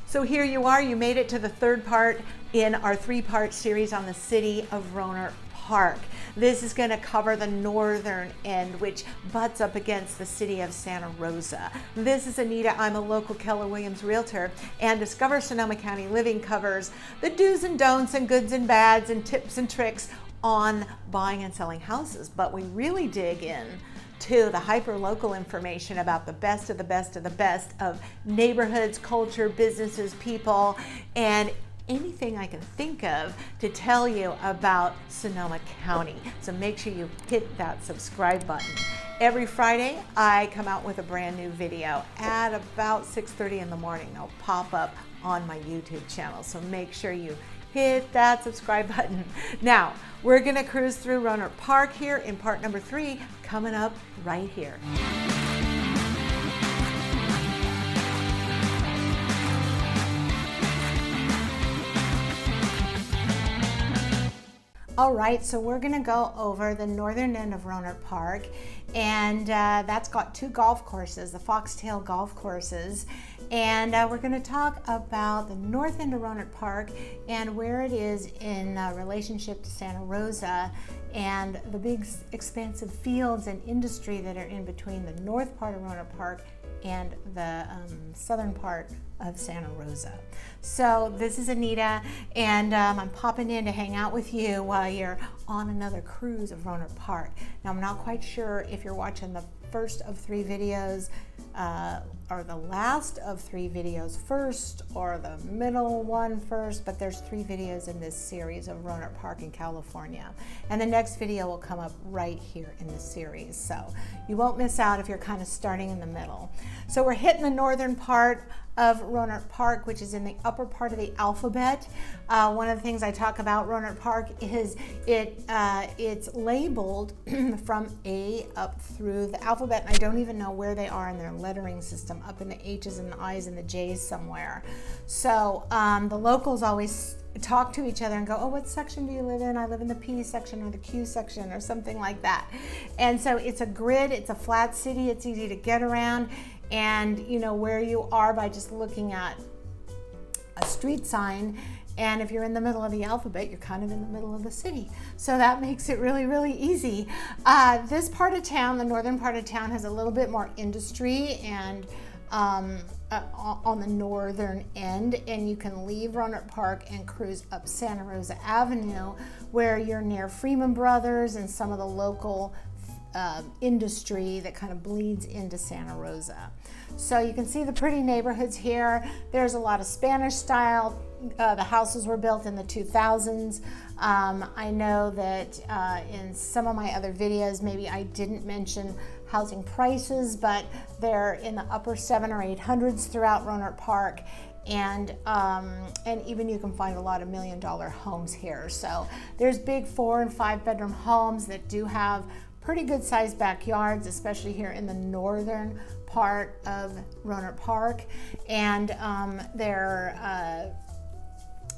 So here you are, you made it to the third part in our three-part series on the city of Rohnert Park. This is going to cover the northern end, which butts up against the city of Santa Rosa. This is Anita. I'm a local Keller Williams realtor, and Discover Sonoma County Living covers the do's and don'ts and goods and bads and tips and tricks on buying and selling houses. But we really dig in to the hyper-local information about the best of the best of the best of neighborhoods, culture, businesses, people, and anything I can think of to tell you about Sonoma County. So make sure you hit that subscribe button. Every Friday, I come out with a brand new video at about 6:30 in the morning. They'll pop up on my YouTube channel. So make sure you hit that subscribe button. Now, we're gonna cruise through Rohnert Park here in part number 3, coming up right here. All right, so we're gonna go over the northern end of Rohnert Park, and that's got 2 golf courses, the Foxtail golf courses, and we're gonna talk about the north end of Rohnert Park and where it is in relationship to Santa Rosa and the big expansive fields and industry that are in between the north part of Rohnert Park and the southern part of Santa Rosa. So this is Anita, and I'm popping in to hang out with you while you're on another cruise of Rohnert Park. Now, I'm not quite sure if you're watching the first of 3 videos or the last of 3 videos first or the middle one first, but there's 3 videos in this series of Rohnert Park in California. And the next video will come up right here in the series. So you won't miss out if you're kind of starting in the middle. So we're hitting the northern part of Rohnert Park, which is in the upper part of the alphabet. One of the things I talk about Rohnert Park is it's labeled from A up through the alphabet. I don't even know where they are in their lettering system, up in the H's and the I's and the J's somewhere. So the locals always talk to each other and go, oh, what section do you live in? I live in the P section or the Q section or something like that. And so it's a grid, it's a flat city, it's easy to get around, and you know where you are by just looking at a street sign. And if you're in the middle of the alphabet, you're kind of in the middle of the city. So that makes it really, really easy. This part of town, the northern part of town, has a little bit more industry and on the northern end, and you can leave Rohnert Park and cruise up Santa Rosa Avenue, where you're near Freeman Brothers and some of the local industry that kind of bleeds into Santa Rosa. So you can see the pretty neighborhoods here. There's a lot of Spanish style. The houses were built in the 2000s. I know that in some of my other videos, maybe I didn't mention housing prices, but they're in the upper 700s or 800s throughout Rohnert Park. And even you can find a lot of $1 million homes here. So there's big 4 and 5 bedroom homes that do have pretty good sized backyards, especially here in the northern part of Rohnert Park. And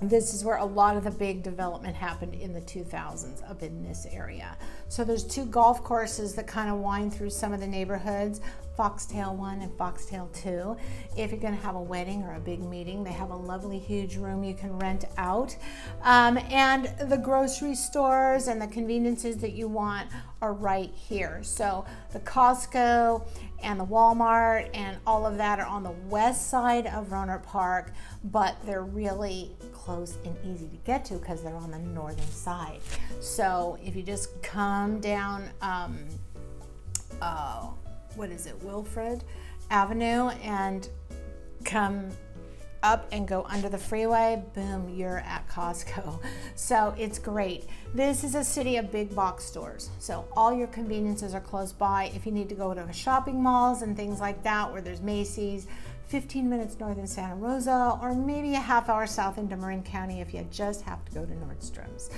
this is where a lot of the big development happened in the 2000s up in this area. So there's 2 golf courses that kind of wind through some of the neighborhoods, Foxtail 1 and Foxtail 2. If you're going to have a wedding or a big meeting, they have a lovely huge room you can rent out. And the grocery stores and the conveniences that you want are right here. So the Costco and the Walmart and all of that are on the west side of Rohnert Park, but they're really close and easy to get to because they're on the northern side. So if you just come down, Wilfred Avenue and come up and go under the freeway, boom, you're at Costco. So it's great. This is a city of big box stores. So all your conveniences are close by. If you need to go to shopping malls and things like that, where there's Macy's, 15 minutes north in Santa Rosa, or maybe a half hour south into Marin County if you just have to go to Nordstrom's.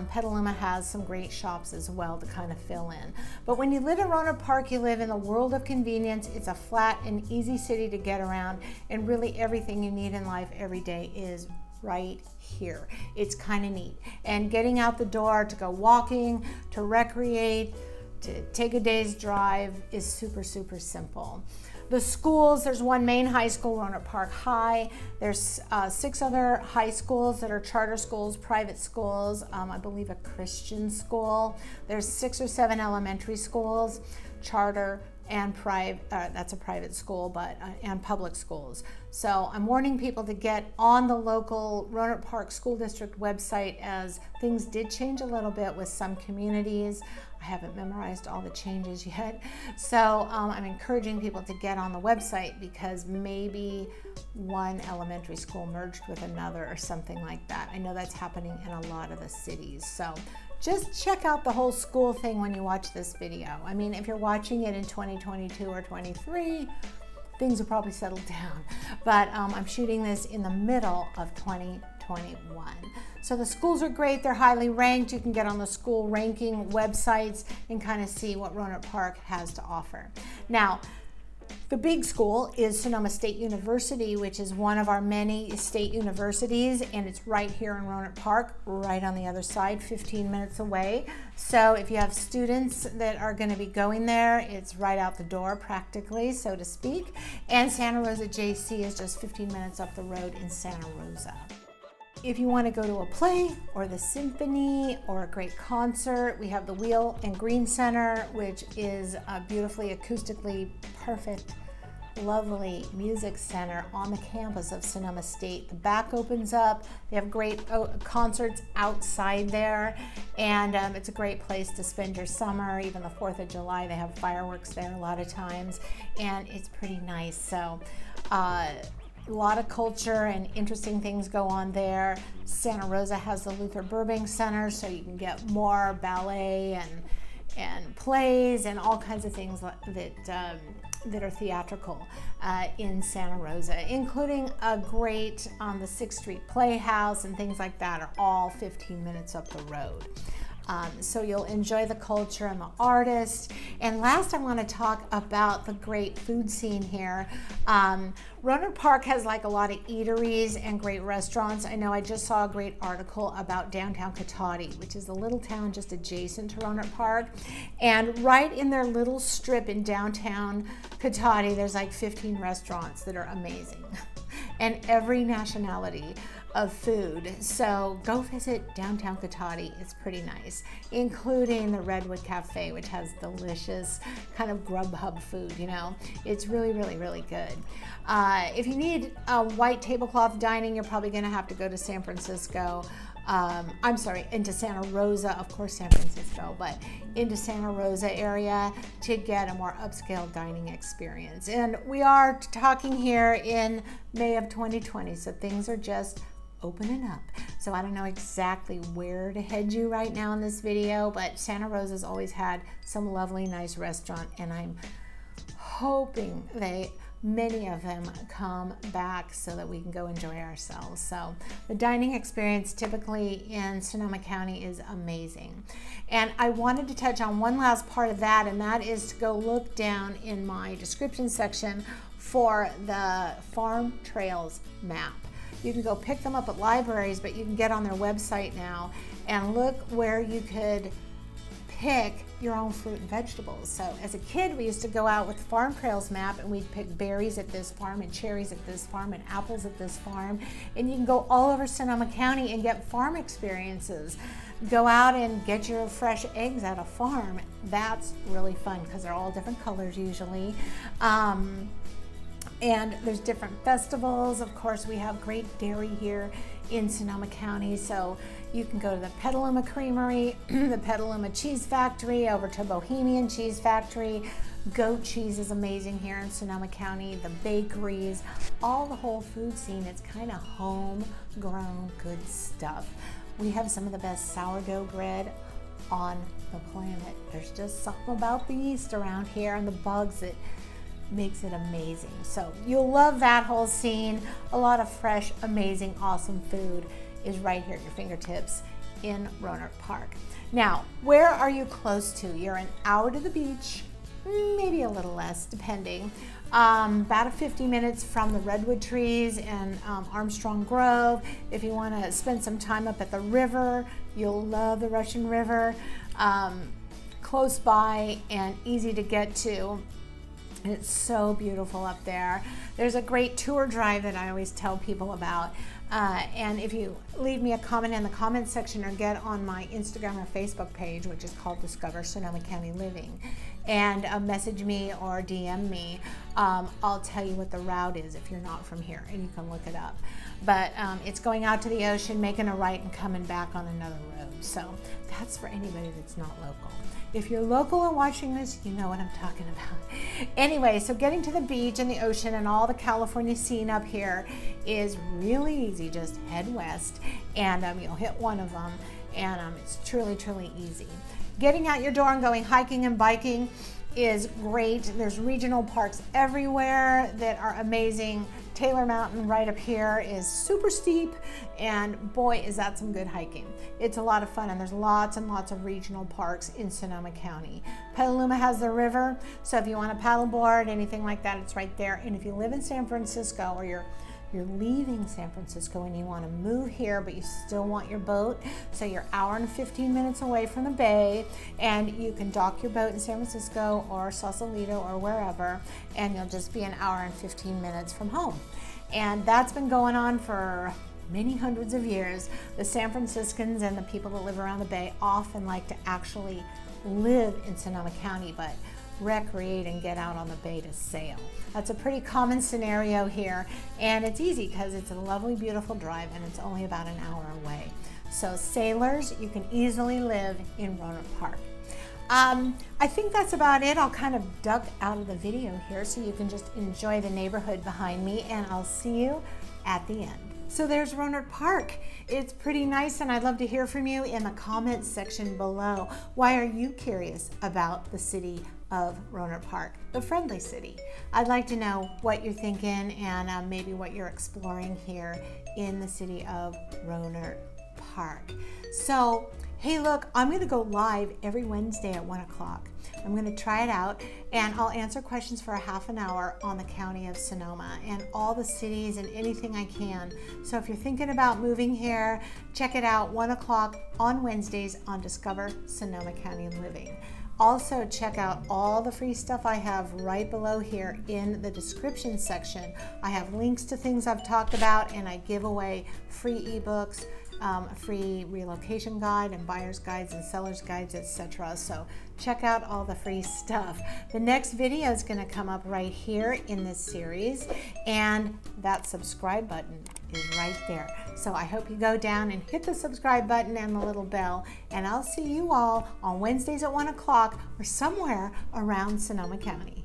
Petaluma has some great shops as well to kind of fill in. But when you live in Rohnert Park, you live in the world of convenience. It's a flat and easy city to get around, and really everything you need in life every day is right here. It's kind of neat. And getting out the door to go walking, to recreate, to take a day's drive is super, super simple. The schools, there's one main high school, Rohnert Park High. There's 6 other high schools that are charter schools, private schools, I believe a Christian school. There's 6 or 7 elementary schools, charter and private, that's a private school, but and public schools. So I'm warning people to get on the local Rohnert Park School District website, as things did change a little bit with some communities. I haven't memorized all the changes yet. So I'm encouraging people to get on the website, because maybe one elementary school merged with another or something like that. I know that's happening in a lot of the cities. So just check out the whole school thing when you watch this video. I mean, if you're watching it in 2022 or 23, things will probably settle down. But I'm shooting this in the middle of 2021. So the schools are great. They're highly ranked. You can get on the school ranking websites and kind of see what Rohnert Park has to offer. Now, the big school is Sonoma State University, which is one of our many state universities, and it's right here in Rohnert Park, right on the other side, 15 minutes away. So if you have students that are going to be going there, it's right out the door practically, so to speak. And Santa Rosa JC is just 15 minutes up the road in Santa Rosa. If you want to go to a play or the symphony or a great concert, we have the Wheel and Green Center, which is a beautifully acoustically perfect, lovely music center on the campus of Sonoma State. The back opens up. They have great concerts outside there, and it's a great place to spend your summer. Even the 4th of July, they have fireworks there a lot of times, and it's pretty nice. So a lot of culture and interesting things go on there. Santa Rosa has the Luther Burbank Center, so you can get more ballet and plays and all kinds of things that are theatrical in Santa Rosa, including a great the 6th Street Playhouse and things like that are all 15 minutes up the road. So you'll enjoy the culture and the artists. And last, I want to talk about the great food scene here. Rohnert Park has like a lot of eateries and great restaurants. I know I just saw a great article about downtown Cotati, which is a little town just adjacent to Rohnert Park. And right in their little strip in downtown Cotati, there's like 15 restaurants that are amazing. And every nationality of food. So go visit downtown Cotati. It's pretty nice, including the Redwood Cafe, which has delicious kind of Grubhub food, you know. It's really, really, really good. If you need white tablecloth dining, you're probably gonna have to go to San Francisco. Into Santa Rosa, of course San Francisco, but into Santa Rosa area to get a more upscale dining experience. And we are talking here in May of 2020, so things are just opening up. So I don't know exactly where to head you right now in this video, but Santa Rosa's always had some lovely, nice restaurant, and I'm hoping many of them come back so that we can go enjoy ourselves. So the dining experience typically in Sonoma County is amazing. And I wanted to touch on one last part of that, and that is to go look down in my description section for the Farm Trails map. You can go pick them up at libraries, but you can get on their website now and look where you could pick your own fruit and vegetables. So as a kid, we used to go out with the Farm Trails map, and we'd pick berries at this farm and cherries at this farm and apples at this farm. And you can go all over Sonoma County and get farm experiences. Go out and get your fresh eggs at a farm. That's really fun because they're all different colors usually. And there's different festivals. Of course, we have great dairy here in Sonoma County. So you can go to the Petaluma Creamery, the Petaluma Cheese Factory, over to Bohemian Cheese Factory. Goat cheese is amazing here in Sonoma County. The bakeries, all the whole food scene. It's kind of homegrown good stuff. We have some of the best sourdough bread on the planet. There's just something about the yeast around here and the bugs that makes it amazing. So you'll love that whole scene. A lot of fresh, amazing, awesome food is right here at your fingertips in Rohnert Park. Now, where are you close to? You're an hour to the beach, maybe a little less, depending. About 50 minutes from the redwood trees and Armstrong Grove. If you want to spend some time up at the river, you'll love the Russian River. Close by and easy to get to. And it's so beautiful up there. There's a great tour drive that I always tell people about. And if you leave me a comment in the comments section or get on my Instagram or Facebook page, which is called Discover Sonoma County Living, and message me or DM me, I'll tell you what the route is if you're not from here, and you can look it up. But it's going out to the ocean, making a right, and coming back on another road. So that's for anybody that's not local. If you're local and watching this, you know what I'm talking about. Anyway, so getting to the beach and the ocean and all the California scene up here is really easy. Just head west and you'll hit one of them, and it's truly, truly easy. Getting out your door and going hiking and biking is great. There's regional parks everywhere that are amazing. Taylor Mountain right up here is super steep, and boy, is that some good hiking. It's a lot of fun, and there's lots and lots of regional parks in Sonoma County. Petaluma has the river, so if you want a paddleboard, anything like that, it's right there. And if you live in San Francisco, or you're leaving San Francisco and you want to move here, but you still want your boat, so you're an hour and 15 minutes away from the bay, and you can dock your boat in San Francisco or Sausalito or wherever, and you'll just be an hour and 15 minutes from home. And that's been going on for many hundreds of years. The San Franciscans and the people that live around the bay often like to actually live in Sonoma County, but recreate and get out on the bay to sail. That's a pretty common scenario here, and it's easy because it's a lovely, beautiful drive, and it's only about an hour away. So sailors, you can easily live in Rohnert Park. I think that's about it. I'll kind of duck out of the video here so you can just enjoy the neighborhood behind me, and I'll see you at the end. So there's Rohnert Park. It's pretty nice, and I'd love to hear from you in the comments section below. Why are you curious about the city of Rohnert Park, the friendly city? I'd like to know what you're thinking, and maybe what you're exploring here in the city of Rohnert Park. So, hey, look, I'm going to go live every Wednesday at 1 o'clock. I'm going to try it out, and I'll answer questions for a half an hour on the county of Sonoma and all the cities and anything I can. So if you're thinking about moving here, check it out, 1 o'clock on Wednesdays on Discover Sonoma County Living. Also, check out all the free stuff I have right below here in the description section. I have links to things I've talked about, and I give away free ebooks, a free relocation guide, and buyer's guides and seller's guides, etc. So check out all the free stuff. The next video is going to come up right here in this series, and that subscribe button is right there. So I hope you go down and hit the subscribe button and the little bell, and I'll see you all on Wednesdays at 1 o'clock or somewhere around Sonoma County.